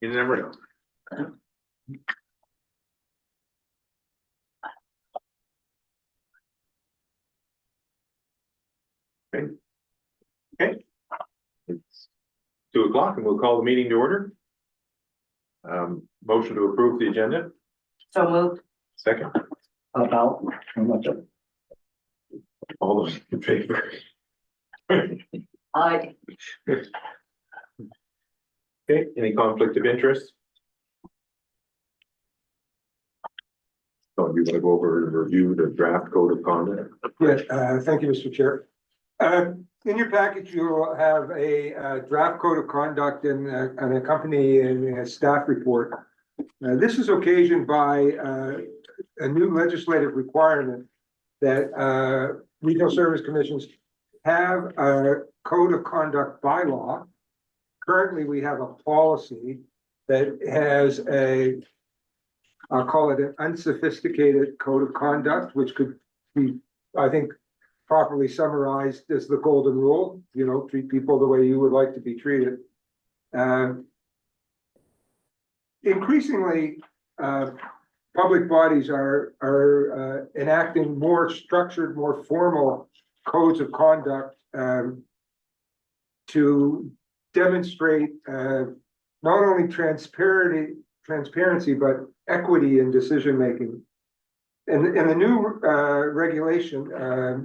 You never know. Okay. Okay. It's 2:00 and we'll call the meeting to order. Motion to approve the agenda. So moved. Second. About how much? All those in favor? Aye. Okay, any conflict of interest? So you want to go over and review the draft code of conduct? Yes, thank you, Mr. Chair. In your package, you will have a draft code of conduct and an accompanying staff report. This is occasioned by a new legislative requirement that regional service commissions have a code of conduct bylaw. Currently, we have a policy that has I'll call it an unsophisticated code of conduct, which could be, I think, properly summarized as the golden rule, you know, treat people the way you would like to be treated. Increasingly, public bodies are enacting more structured, more formal codes of conduct to demonstrate not only transparency, but equity in decision making. And the new regulation,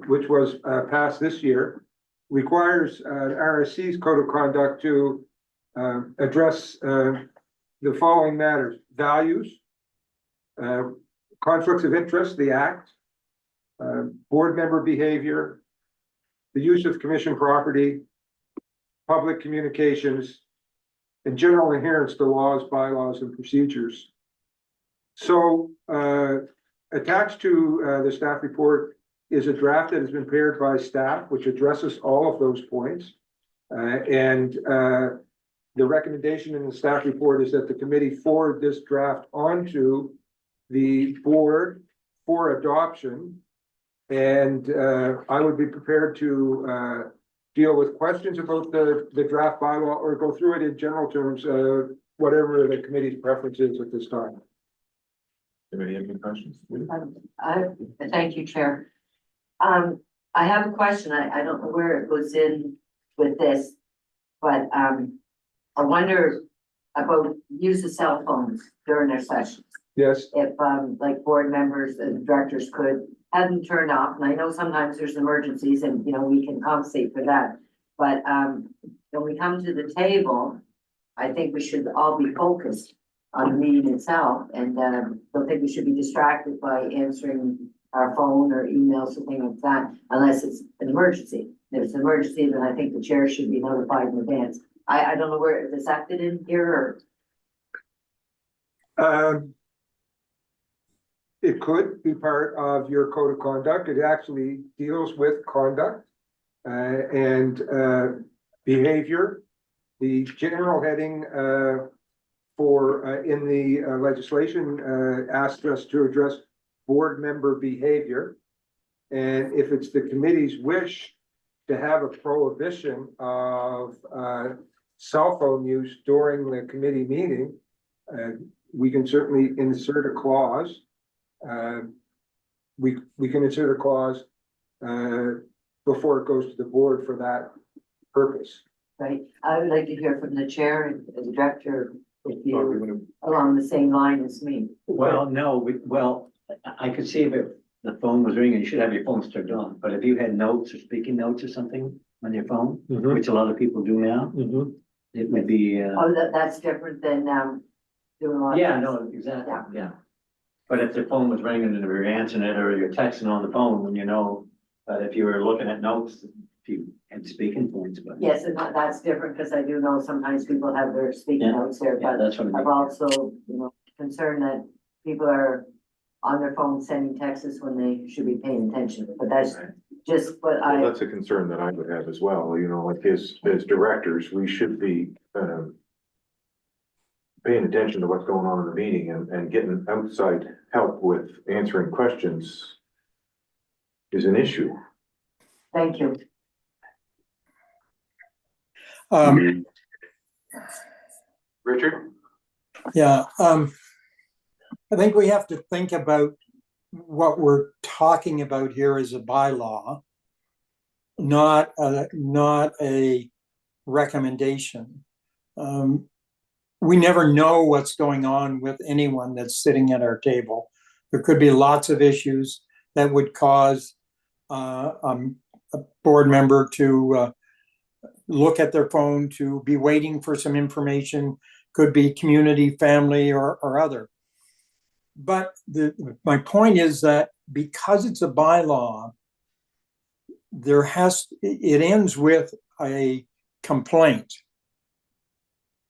which was passed this year, requires RSC's code of conduct to address the following matters: values, conflicts of interest, the act, board member behavior, the use of commission property, public communications, and general adherence to laws, bylaws, and procedures. So attached to the staff report is a draft that has been prepared by staff, which addresses all of those points. The recommendation in the staff report is that the committee forward this draft onto the board for adoption. And I would be prepared to deal with questions about the draft bylaw or go through it in general terms, whatever the committee's preference is at this time. Anybody have any questions? Thank you, Chair. I have a question. I don't know where it goes in with this, but I wonder about use of cell phones during their sessions. Yes. If like board members and directors could have them turned off, and I know sometimes there's emergencies and, you know, we can compensate for that. But when we come to the table, I think we should all be focused on the meeting itself, and don't think we should be distracted by answering our phone or email, something like that, unless it's an emergency. If it's an emergency, then I think the chair should be notified in advance. I don't know where this acted in here or. It could be part of your code of conduct. It actually deals with conduct and behavior. The general heading for in the legislation asked us to address board member behavior. And if it's the committee's wish to have a prohibition of cell phone use during the committee meeting, we can certainly insert a clause. We can insert a clause before it goes to the board for that purpose. Right, I would like to hear from the chair and the director if you along the same line as me. Well, no, I could see if the phone was ringing, you should have your phones turned on, but if you had notes or speaking notes or something on your phone, which a lot of people do now, it would be. Oh, that's different than doing a lot. Yeah, no, exactly, yeah. But if the phone was ringing and you were answering it or you're texting on the phone, then you know, but if you were looking at notes, if you had speaking points, but. Yes, and that's different, because I do know sometimes people have their speaking notes there, Yeah, but that's what I I'm mean. also, you know, concerned that people are on their phone sending texts when they should be paying attention, but that's just what Well, that's a concern that I would have as well, you know, like as directors, we should be paying attention to what's going on in the meeting and getting outside help with answering questions is an issue. Thank you. Richard? Yeah, I think we have to think about what we're talking about here as a bylaw, not a recommendation. We never know what's going on with anyone that's sitting at our table. There could be lots of issues that would cause a board member to look at their phone, to be waiting for some information, could be community, family, or other. But my point is that because it's a bylaw, it ends with a complaint.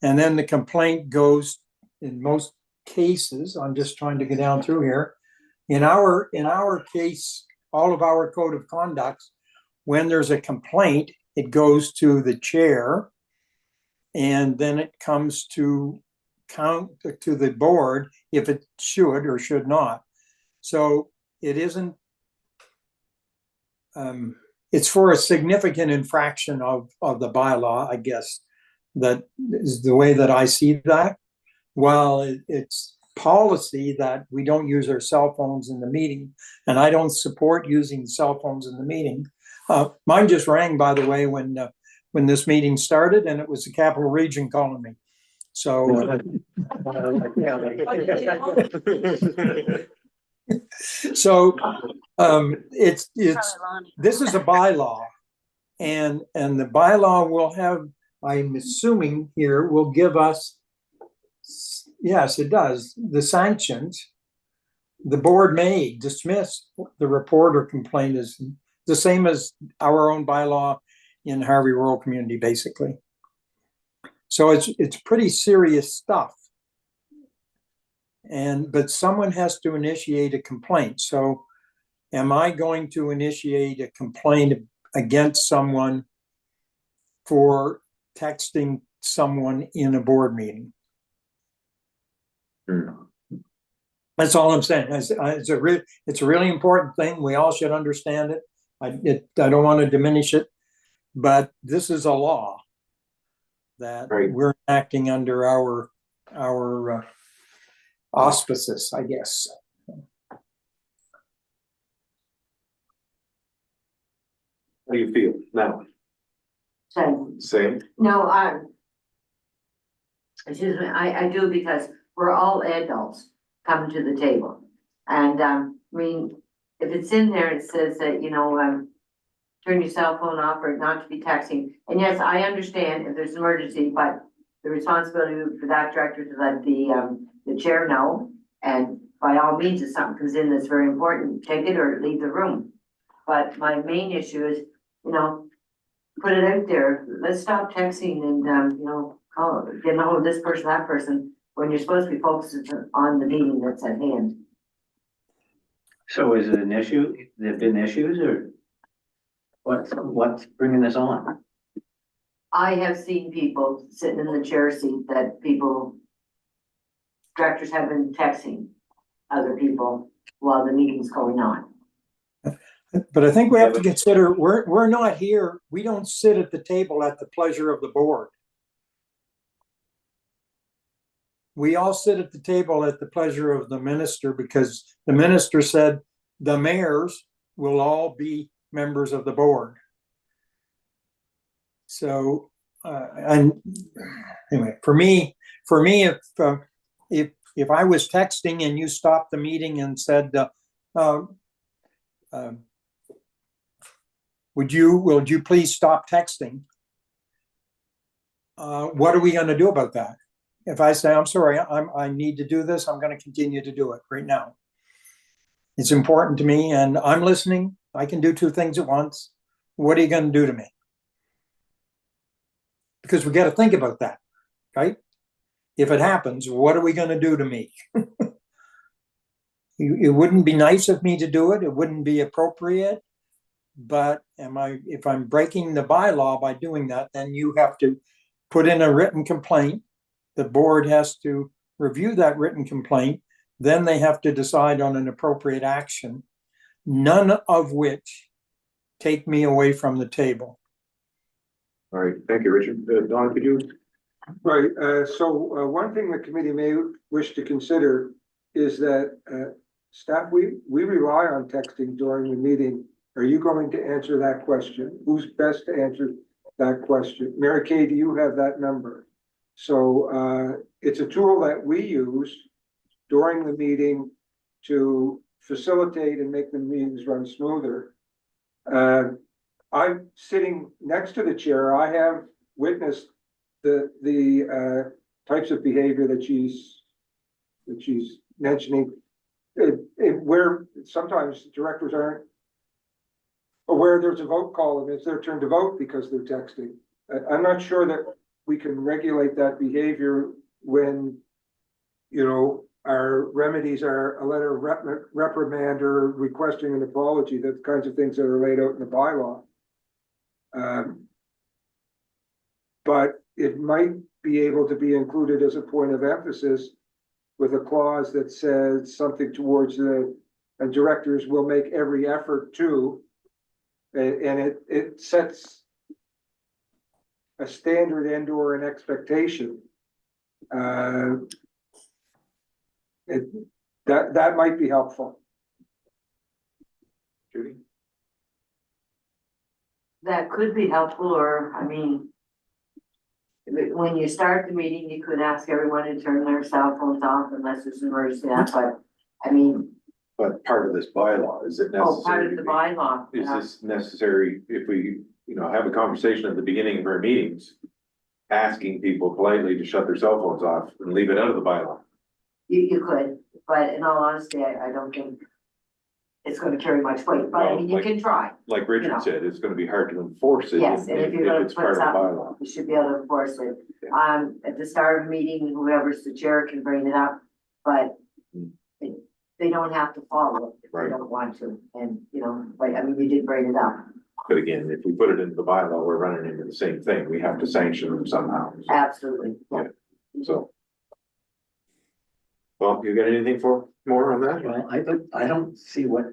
And then the complaint goes, in most cases, I'm just trying to get down through here. In our case, all of our code of conducts, when there's a complaint, it goes to the chair. And then it comes to the board if it should or should not. So it isn't, it's for a significant infraction of the bylaw, I guess. That is the way that I see that. While it's policy that we don't use our cell phones in the meeting, and I don't support using cell phones in the meeting. Mine just rang, by the way, when this meeting started, and it was the Capital Region calling me. So, it's this is a bylaw, and the bylaw will have, I'm assuming here, will give us, yes, it does, the sanctions. The board may dismiss the report or complaint is the same as our own bylaw in Harvey Rural Community, basically. So it's pretty serious stuff. But someone has to initiate a complaint. So am I going to initiate a complaint against someone for texting someone in a board meeting? That's all I'm saying. It's a really important thing. We all should understand it. I don't want to diminish it, but this is a law that we're acting under our auspices, I guess. How do you feel now? Same? No, excuse me, I do, because we're all adults coming to the table. And, I mean, if it's in there, it says that, turn your cell phone off or not to be texting. And yes, I understand if there's an emergency, but the responsibility for that director to let the chair know. And by all means, if something comes in that's very important, take it or leave the room. But my main issue is, put it out there. Let's stop texting and, getting a hold of this person, that person, when you're supposed to be focused on the meeting that's at hand. So is it an issue? There've been issues, or what's bringing this on? I have seen people sitting in the chair seat that directors have been texting other people while the meeting's going on. But I think we have to consider, we're not here, we don't sit at the table at the pleasure of the board. We all sit at the table at the pleasure of the minister, because the minister said the mayors will all be members of the board. So, and anyway, for me, if I was texting and you stopped the meeting and said, would you please stop texting? What are we going to do about that? If I say, I'm sorry, I need to do this, I'm going to continue to do it right now. It's important to me and I'm listening. I can do two things at once. What are you going to do to me? Because we got to think about that, right? If it happens, what are we going to do to me? It wouldn't be nice of me to do it. It wouldn't be appropriate. But if I'm breaking the bylaw by doing that, then you have to put in a written complaint. The board has to review that written complaint. Then they have to decide on an appropriate action, none of which take me away from the table. All right, thank you, Richard. Don, could you Right, so one thing the committee may wish to consider is that staff, we rely on texting during the meeting. Are you going to answer that question? Who's best to answer that question? Mary Kay, do you have that number? So it's a tool that we use during the meeting to facilitate and make the meetings run smoother. I'm sitting next to the chair. I have witnessed the types of behavior that she's mentioning. Where sometimes directors aren't aware there's a vote call and it's their turn to vote because they're texting. I'm not sure that we can regulate that behavior when, you know, our remedies are a letter of reprimand or requesting an apology, the kinds of things that are laid out in the bylaw. But it might be able to be included as a point of emphasis with a clause that says something towards the directors will make every effort to, and it sets a standard and or an expectation. That might be helpful. Judy? That could be helpful, or, I mean, when you start the meeting, you could ask everyone to turn their cell phones off unless it's an emergency, but, I mean, But part of this bylaw, is it necessary? oh, part of the bylaw. Is this necessary if we, you know, have a conversation at the beginning of our meetings, asking people politely to shut their cell phones off and leave it out of the bylaw? You could, but in all honesty, I don't think it's gonna carry much weight, but I mean, you Well, can try. Like You Richard know. said, it's gonna be hard to enforce it. Yes, and if you're gonna it's put part of the something, bylaw. you should be able to enforce it. Yeah. At the start of the meeting, whoever's the chair can bring it up, but they don't have to follow it if they Right. don't want to. And, you know, but I mean, you did bring it up. But again, if we put it into the bylaw, we're running into the same thing. We have to sanction them somehow. Absolutely. Yeah. So. Well, you got anything more on that? Well, I don't see what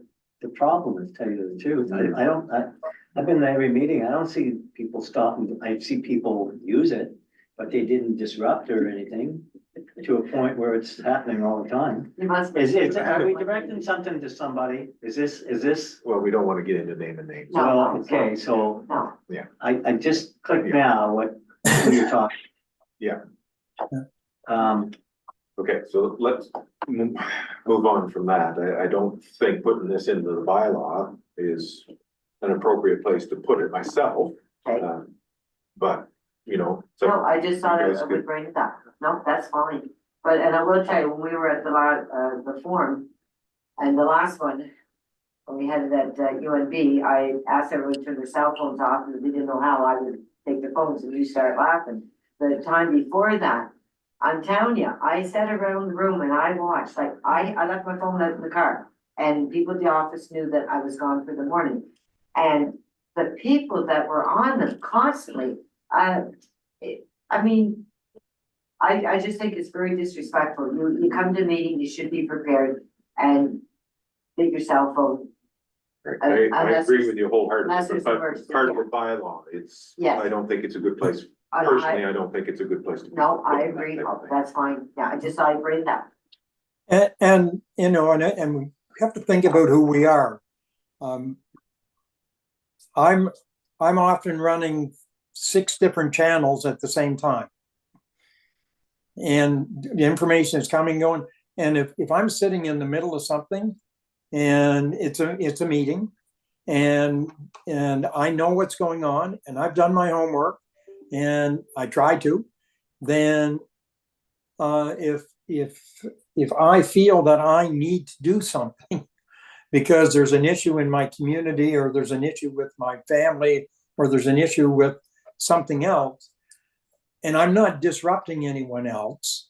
the problem is, tell you the truth. I've been to every meeting. I don't see people stopping. I see people use it, but they didn't disrupt or anything to a point where it's happening all the time. You must. Are we directing something to somebody? Is this? Well, we don't want to get into naming names. No. Well, okay, so No, I just clicked now who you're talking. Yeah. Um, Okay, so let's move on from that. I don't think putting this into the bylaw is an appropriate place to put it myself. okay. But, you know. so No, I just thought you guys I could- would bring it up. No, that's fine. But, and I will tell you, when we were at the forum, and the last one, when we had it at UNB, I asked everyone to turn their cell phones off, and they didn't know how. I would take their phones and you start laughing. The time before that, I'm telling you, I sat around the room and I watched, like, I left my phone out in the car, and people at the office knew that I was gone for the morning. And the people that were on them constantly, I mean, I just think it's very disrespectful. You come to a meeting, you should be prepared and take your cell phone. I Unless agree it's- with you wholeheartedly, unless it's but emergency, part of yeah. the bylaw, Yes. I don't think it's a good place. I- Personally, I don't think it's a good place to. No, I put that agree. type of thing. That's fine. Yeah, I just thought I'd bring it up. And, you know, and we have to think about who we are. I'm often running 6 different channels at the same time. And the information is coming, going, and if I'm sitting in the middle of something and it's a meeting and I know what's going on and I've done my homework and I try to, then if I feel that I need to do something because there's an issue in my community or there's an issue with my family or there's an issue with something else, and I'm not disrupting anyone else,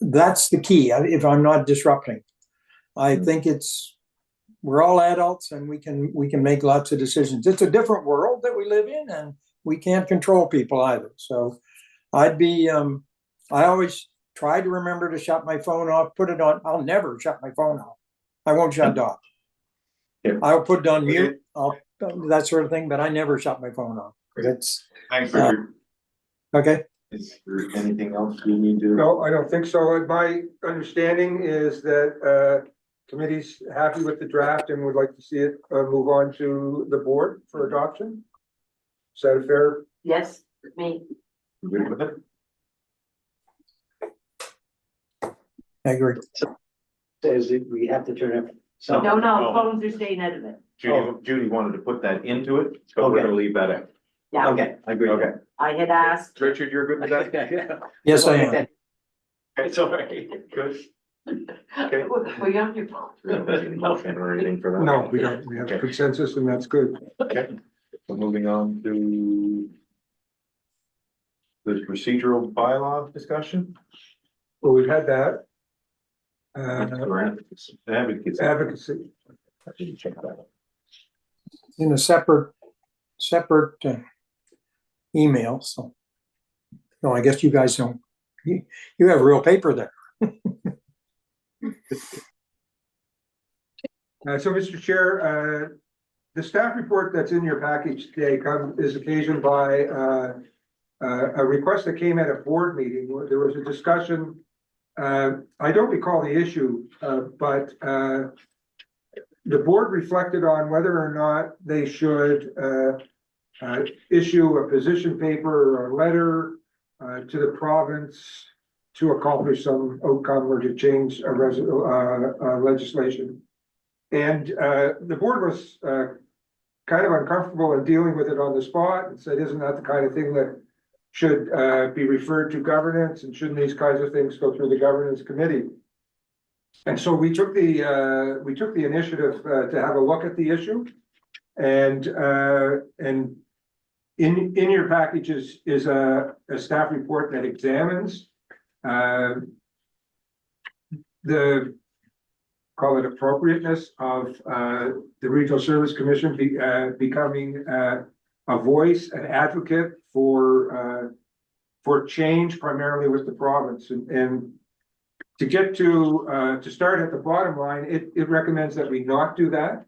that's the key. If I'm not disrupting, I think we're all adults and we can make lots of decisions. It's a different world that we live in and we can't control people either. So I always try to remember to shut my phone off, put it on. I'll never shut my phone off. I won't shut it off. Yeah. I'll put it on mute, that sort of thing, but I never shut my phone off. That's Thanks, Richard. okay. Is there anything else we need to? No, I don't think so. My understanding is that committee's happy with the draft and would like to see it move on to the board for adoption. Is that a fair? Yes, me. Good with it? I agree. Says that we have to turn up. some- No, Oh. phones are staying out of it. Judy wanted to put that into it, but we're Okay. gonna leave that out. Yeah, Okay, I agree. Okay, I had asked. Richard, you're good with that? Yes, I am. It's all right. Good. Okay. Were you on your phone? Motion or anything for that? No, we don't. We have Okay. consensus and that's good. Okay, so moving on to the procedural bylaw discussion. Well, we've had that. Advocacy. Advocacy. I didn't check that out. In a separate email, so. No, I guess you guys don't, you have real paper there. So, Mr. Chair, the staff report that's in your package today is occasioned by a request that came at a board meeting where there was a discussion. I don't recall the issue, but the board reflected on whether or not they should issue a position paper or a letter to the province to accomplish some outcome or to change a legislation. And the board was kind of uncomfortable in dealing with it on the spot and said, isn't that the kind of thing that should be referred to governance, and shouldn't these kinds of things go through the governance committee? And so we took the initiative to have a look at the issue, and in your packages is a staff report that examines the, call it, appropriateness of the Regional Service Commission becoming a voice, an advocate for change, primarily with the province. And to get to start at the bottom line, it recommends that we not do that.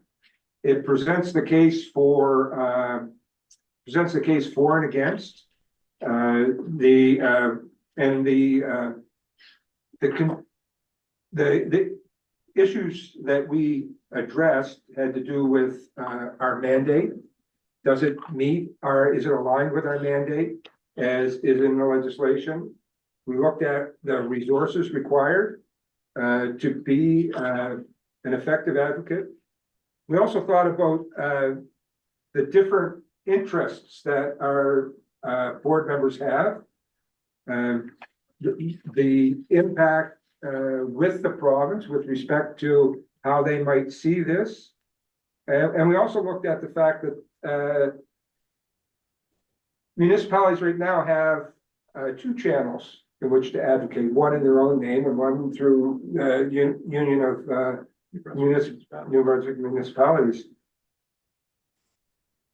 It presents the case for and against the issues that we addressed had to do with our mandate. Does it meet is it aligned with our mandate as is in the legislation? We looked at the resources required to be an effective advocate. We also thought about the different interests that our board members have, the impact with the province with respect to how they might see this. And we also looked at the fact that municipalities right now have two channels in which to advocate, one in their own name and one through Union of New Brunswick Municipalities.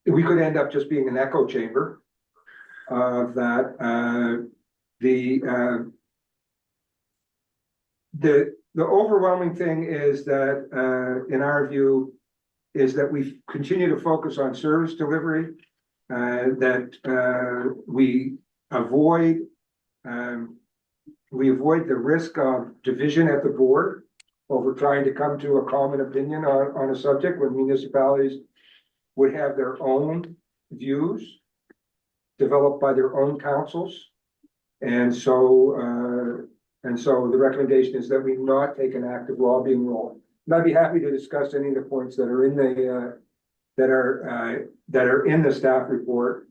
We could end up just being an echo chamber of that. The overwhelming thing is that, in our view, is that we continue to focus on service delivery, that we avoid the risk of division at the board over trying to come to a common opinion on a subject when municipalities would have their own views developed by their own councils. And so the recommendation is that we not take an active lobbying role. And I'd be happy to discuss any of the points that are in the staff report.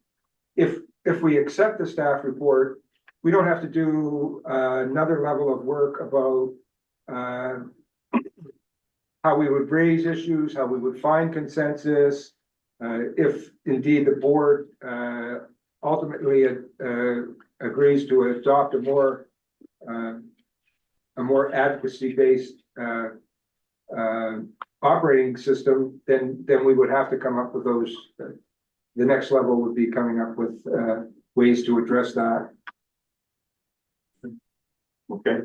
If we accept the staff report, we don't have to do another level of work about how we would raise issues, how we would find consensus. If indeed the board ultimately agrees to adopt a more advocacy-based operating system, then we would have to come up with those. The next level would be coming up with ways to address that. Okay,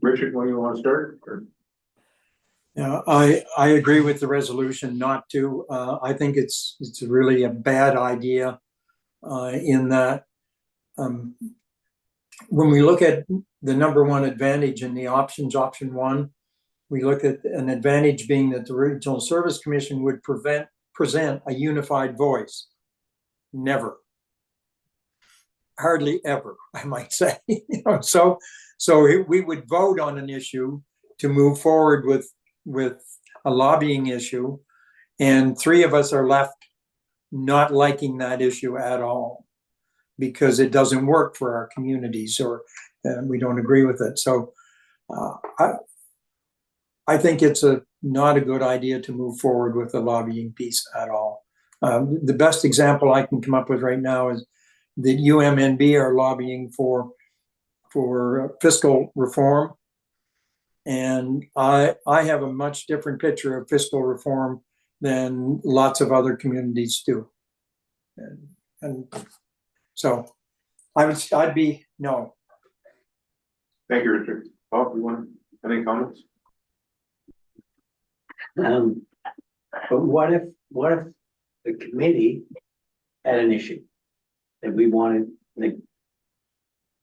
Richard, when you want to start? Or? Yeah, I agree with the resolution not to. I think it's really a bad idea in that when we look at the number one advantage in the options, option one, we look at an advantage being that the Regional Service Commission would present a unified voice. Never. Hardly ever, I might say. So we would vote on an issue to move forward with a lobbying issue, and three of us are left not liking that issue at all because it doesn't work for our communities, or we don't agree with it. So I think it's not a good idea to move forward with the lobbying piece at all. The best example I can come up with right now is that UMNB are lobbying for fiscal reform. And I have a much different picture of fiscal reform than lots of other communities do. And so I'd be no. Thank you, Richard. Bob, you want any comments? But what if the committee had an issue that we wanted, like,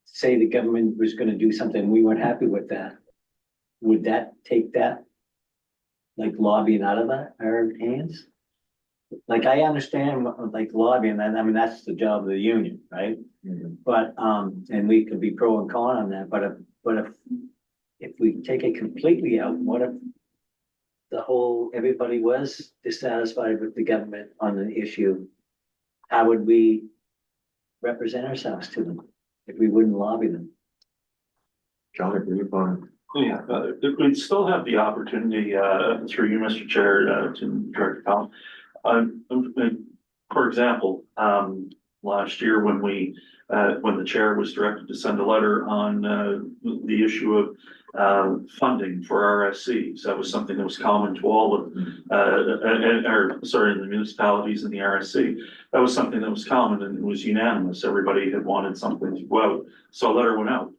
say the government was gonna do something, we weren't happy with that? Would that take that, like, lobbying out of our hands? Like, I understand, like, lobbying, and I mean, that's the job of the union, right? Mhm. But, and we could be pro and con on that, but if we take it completely out, what if everybody was dissatisfied with the government on the issue? How would we represent ourselves to them if we wouldn't lobby them? John, agree upon. Yeah, we'd still have the opportunity, through you, Mr. Chair, to Director Powell. For example, last year when when the chair was directed to send a letter on, the issue of, funding for RSCs, that was something that was common to all of, the municipalities and the RSC. That was something that was common and it was unanimous. Everybody had wanted something to go out. So a letter went out.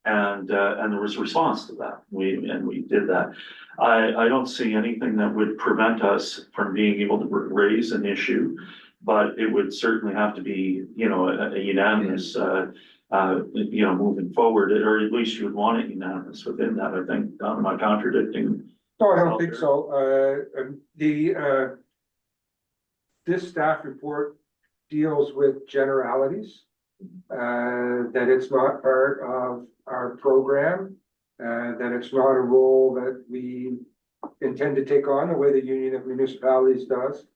And there was a response to that. We did that. I don't see anything that would prevent us from being able to raise an issue, but it would certainly have to be, a unanimous, moving forward, or at least you would want it unanimous within that. I think, am I contradicting? No, I don't think so. This staff report deals with generalities. That it's not part of our program, that it's not a role that we intend to take on the way the Union of Municipalities does.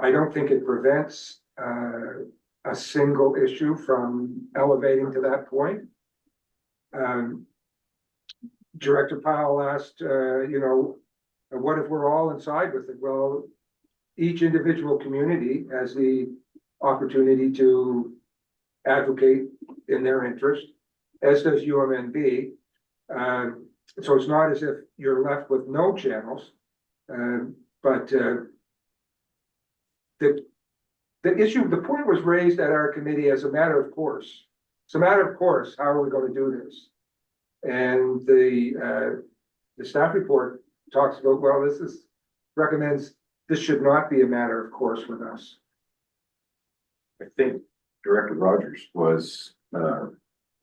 I don't think it prevents a single issue from elevating to that point. Director Powell asked, what if we're all inside with it? Well, each individual community has the opportunity to advocate in their interest, as does UMNB. So it's not as if you're left with no channels, but the issue, the point was raised at our committee as a matter of course. It's a matter of course, how are we going to do this? And the staff report talks about, well, recommends this should not be a matter of course with us. I think Director Rogers was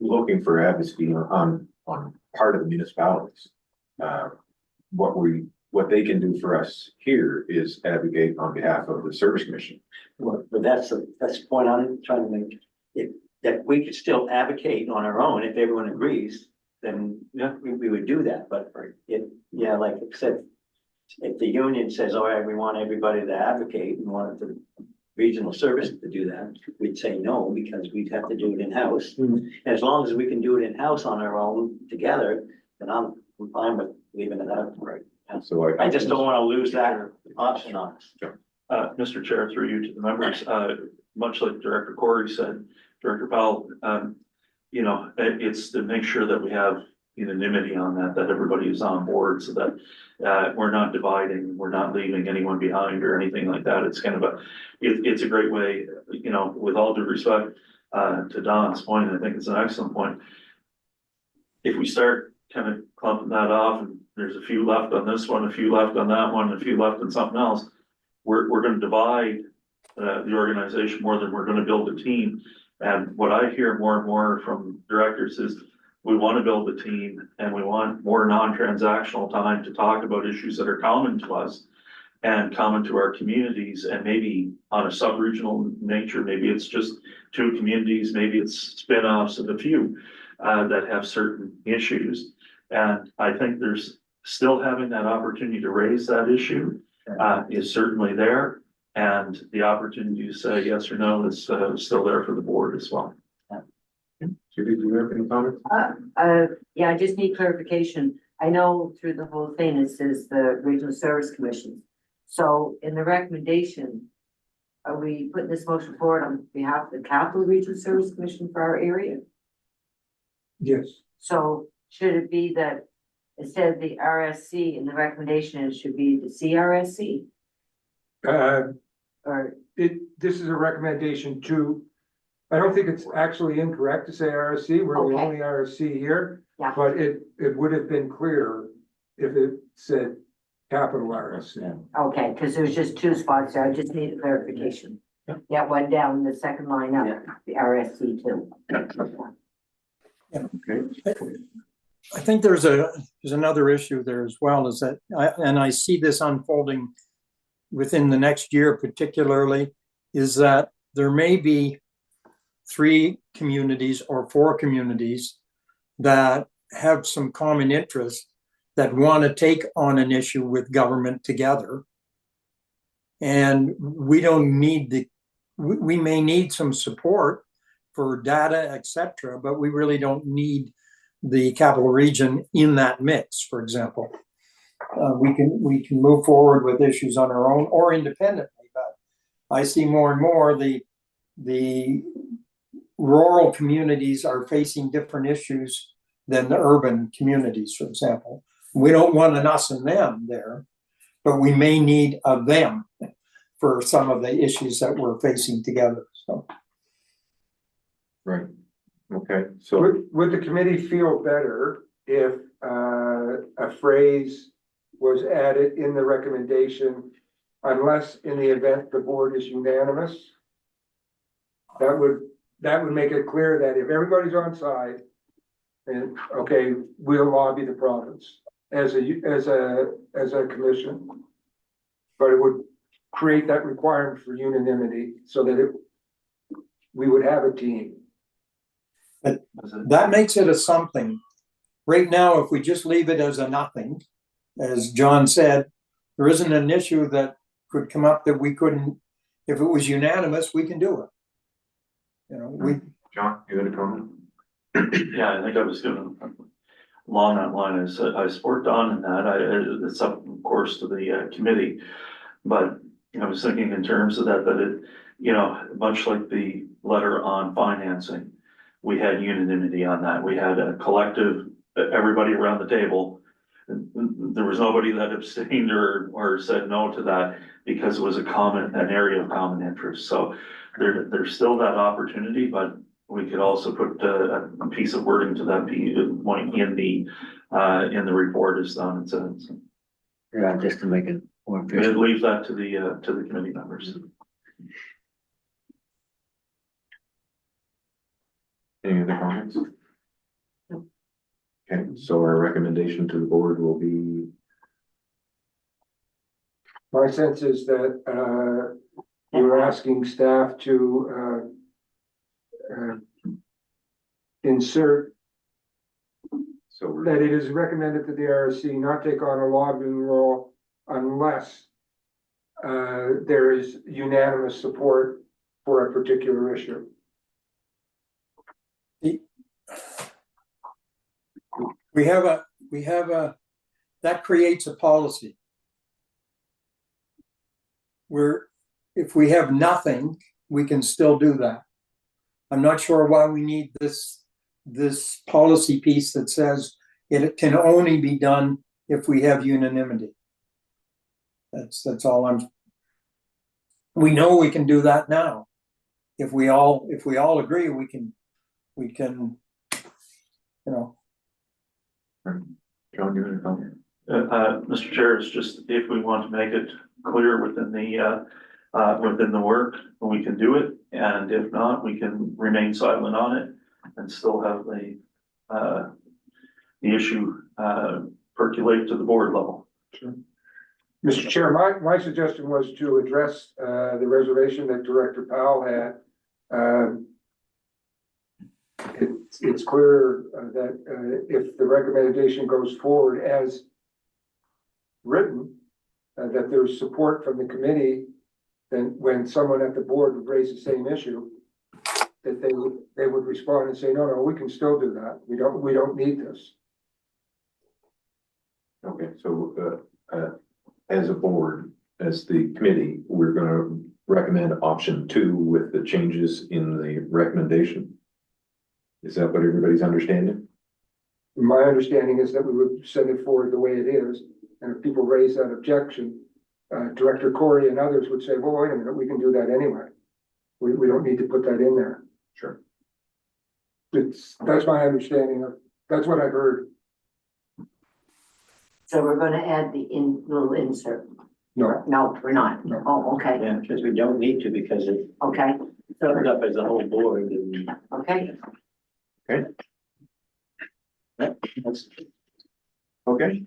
looking for advocacy on part of the municipalities. What they can do for us here is advocate on behalf of the Service Commission. Well, but that's the point I'm trying to make. That we could still advocate on our own if everyone agrees, then Yeah. we would do that. But like I said, if the union says, all right, we want everybody to advocate and want the regional service to do that, we'd say no, because we'd have to do it in-house. And as long as we can do it in-house on our own together, then I'm fine with leaving it out. Right. So I just don't want to lose that option on us. Mr. Chair, through you to the members, much like Director Corey said, Director Powell, it's to make sure that we have unanimity on that everybody is on board so that we're not dividing, we're not leaving anyone behind or anything like that. It's kind of it's a great way, with all due respect to Don's point, I think it's an excellent point. If we start kind of clumping that off and there's a few left on this one, a few left on that one, a few left on something else, we're going to divide the organization more than we're going to build a team. And what I hear more and more from directors is we want to build a team and we want more non-transactional time to talk about issues that are common to us and common to our communities, and maybe on a sub-regional nature, maybe it's just two communities, maybe it's spin-offs of a few that have certain issues. And I think there's still having that opportunity to raise that issue is certainly there. And the opportunity to say yes or no is still there for the board as well. Judy, do you have any comments? Yeah, I just need clarification. I know through the whole thing, it says the Regional Service Commission. So in the recommendation, are we putting this motion forward on behalf of the Capital Regional Service Commission for our area? Yes. So should it be that instead of the RSC in the recommendation, it should be the CRSC? Or, This is a recommendation to, I don't think it's actually incorrect to say RSC, we're the Okay. only RSC here. Yeah. But it would have been clearer if it said capital RSC. okay, because there's just two spots there. I just need a clarification. Yeah, one down, the second line up, the RSC too. Okay. I think there's another issue there as well, is that, and I see this unfolding within the next year particularly, is that there may be 3 communities or 4 communities that have some common interest that want to take on an issue with government together. And we don't need we may need some support for data, etc., but we really don't need the capital region in that mix, for example. We can move forward with issues on our own or independently, but I see more and more the rural communities are facing different issues than the urban communities, for example. We don't want an us and them there, but we may need a them for some of the issues that we're facing together, so. Right, okay, so, Would the committee feel better if a phrase was added in the recommendation, unless in the event the board is unanimous? That would make it clear that if everybody's on side, then, okay, we'll lobby the province as a commission. But it would create that requirement for unanimity so that we would have a team. That makes it a something. Right now, if we just leave it as a nothing, as John said, there isn't an issue that could come up that we couldn't, if it was unanimous, we can do it. You know, John, you had a comment? Yeah, I think I was gonna, along that line, I support Don in that, it's up, of course, to the committee. But I was thinking in terms of that it, you know, much like the letter on financing, we had unanimity on that. We had a collective, everybody around the table. There was nobody that abstained or said no to that because it was an area of common interest. So there's still that opportunity, but we could also put a piece of wording to that point in the report as Don said. Yeah, just to make it more We'd efficient. leave that to the committee members. Any other comments? Okay, so our recommendation to the board will be, My sense is that you're asking staff to insert so that it is recommended that the RSC not take on a lobbying role unless there is unanimous support for a particular issue. we have a, that creates a policy. Where if we have nothing, we can still do that. I'm not sure why we need this policy piece that says it can only be done if we have unanimity. That's all we know we can do that now. If we all agree, we can, you know. John, you had a comment? Mr. Chair, it's just if we want to make it clear within the work, we can do it. And if not, we can remain silent on it and still have the issue, percolate to the board level. Mr. Chair, my suggestion was to address the reservation that Director Powell had. It's clear that if the recommendation goes forward as written, that there's support from the committee, then when someone at the board would raise the same issue, that they would respond and say, no, we can still do that. We don't need this. Okay, so, as a board, as the committee, we're gonna recommend option 2 with the changes in the recommendation. Is that what everybody's understanding? My understanding is that we would send it forward the way it is, and if people raise that objection, Director Corey and others would say, well, wait a minute, we can do that anyway. We don't need to put that in there. Sure. That's my understanding of, that's what I've heard. So we're gonna add the little insert. No, No, we're not. No. Oh, okay, Yeah, because we don't need to, because it okay, comes up as a whole board and okay. that's. Okay.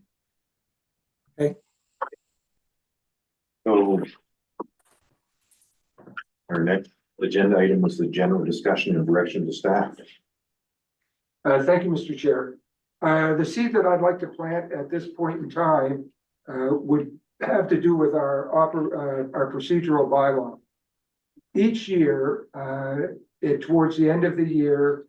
Okay. So our next agenda item was the general discussion and direction to staff. thank you, Mr. Chair. The seed that I'd like to plant at this point in time, would have to do with our procedural bylaw. Each year, towards the end of the year,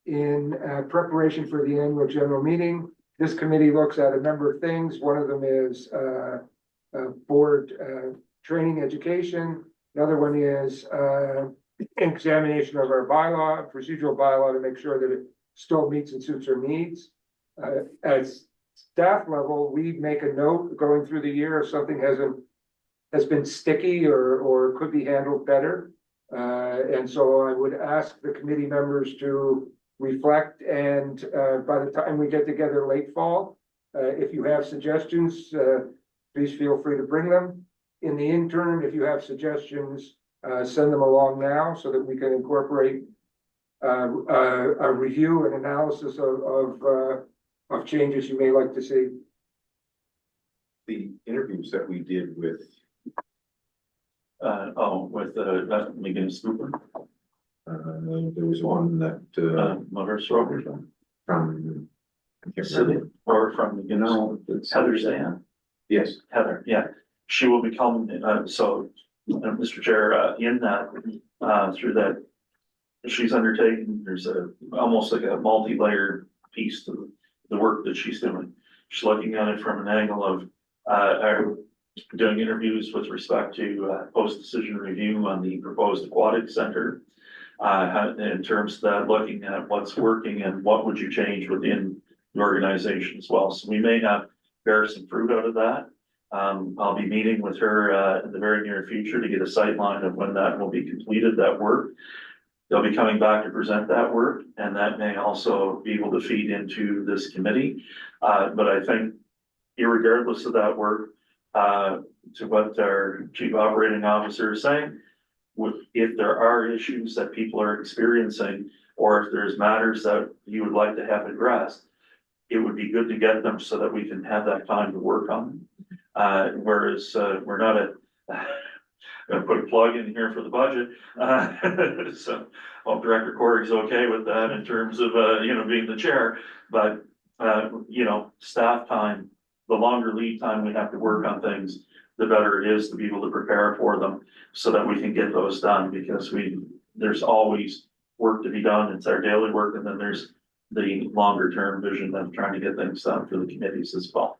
in preparation for the annual general meeting, this committee looks at a number of things. One of them is board training education. Another one is examination of our bylaw, procedural bylaw, to make sure that it still meets and suits our needs. As staff level, we make a note going through the year if something has been sticky or could be handled better. And so I would ask the committee members to reflect, and by the time we get together late fall, if you have suggestions, please feel free to bring them. In the interim, if you have suggestions, send them along now so that we can incorporate a review and analysis of changes you may like to see. The interviews that we did with, With Megan Stupor, there was one that, Mother Stroker, from, I can't City, remember. or from, It's- Heather Stan. Yes, Heather, yeah, she will be coming, Mr. Chair, in that, through that. She's undertaking, there's almost like a multi-layered piece to the work that she's doing. She's looking at it from an angle of, doing interviews with respect to, post-decision review on the proposed aquatic center. In terms of that, looking at what's working and what would you change within the organization as well. So we may have bear some fruit out of that. I'll be meeting with her in the very near future to get a sight line of when that will be completed, that work. They'll be coming back to present that work, and that may also be able to feed into this committee. But I think irregardless of that work, to what our chief operating officer is saying, if there are issues that people are experiencing, or if there's matters that you would like to have addressed, it would be good to get them so that we can have that time to work on them. Whereas we're not gonna put a plug in here for the budget. So hope Director Corey's okay with that in terms of, being the chair. But, staff time, the longer lead time we have to work on things, the better it is to be able to prepare for them so that we can get those done, because there's always work to be done. It's our daily work, and then there's the longer term vision of trying to get things done for the committees as well.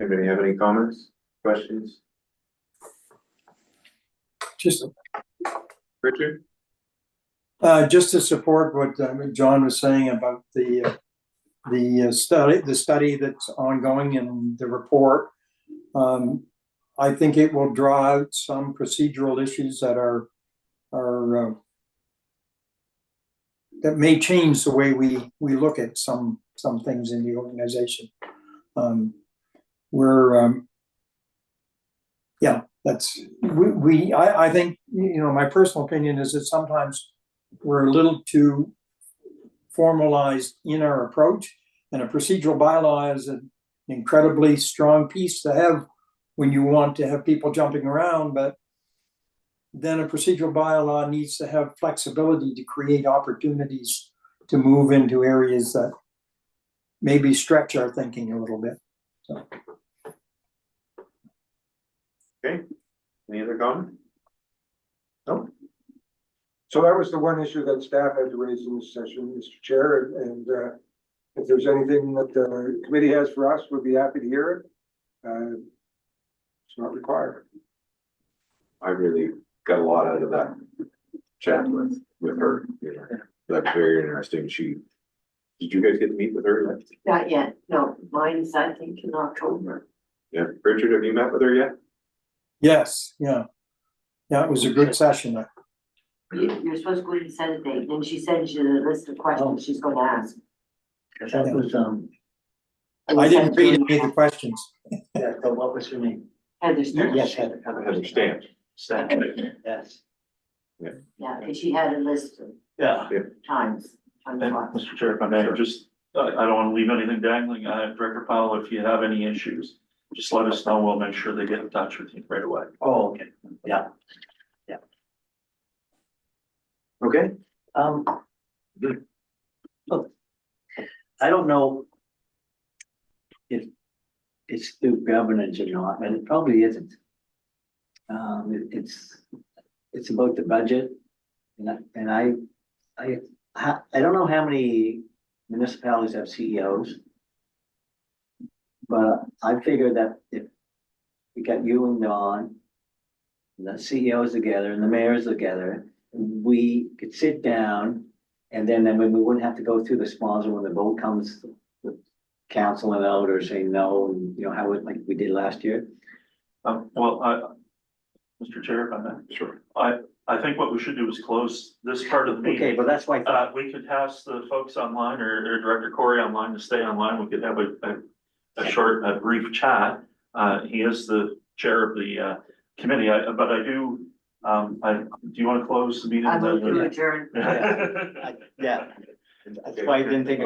anybody have any comments, questions? Just, Richard? just to support what John was saying about the study that's ongoing in the report. I think it will draw out some procedural issues that are that may change the way we look at some things in the organization. I think, my personal opinion is that sometimes we're a little too formalized in our approach, and a procedural bylaw is an incredibly strong piece to have when you want to have people jumping around, but then a procedural bylaw needs to have flexibility to create opportunities to move into areas that maybe stretch our thinking a little bit. So. Okay, any other comment? No? So that was the one issue that staff had to raise in this session, Mr. Chair, and if there's anything that the committee has for us, we'd be happy to hear it. It's not required. I really got a lot out of that chat with her, that's very interesting. Did you guys get to meet with her? Not yet, no, mine's, I think, in October. Yeah, Richard, have you met with her yet? Yes, yeah. Yeah, it was a good session. You're supposed to go and set a date, and she sends you the list of questions she's gonna ask. That was, I didn't read any of the questions. yeah, but what was her name? Heather Stern. Yes, Heather. Heather Stamp. Yes. Yeah, and she had a list of Yeah, times. and Mr. Chair, if I may, just, I don't wanna leave anything dangling, Director Powell, if you have any issues, just let us know, we'll make sure they get in touch with you right away. Oh, okay, yeah. Okay. Look, I don't know if it's through governance or not, and it probably isn't. It's about the budget, and I don't know how many municipalities have CEOs. But I figured that if we got you and Dawn, and the CEOs together and the mayors together, we could sit down, and then when we wouldn't have to go through the sponsor when the vote comes, with canceling out or saying no, and how it, like we did last year. Mr. Chair, if I may. Sure. I think what we should do is close this part of the meeting. Okay, but that's why. We could ask the folks online or Director Corey online to stay online. We could have a short, brief chat. He is the chair of the committee, but I do, do you want to close the meeting? I will do adjourn. Yeah. That's why I didn't think.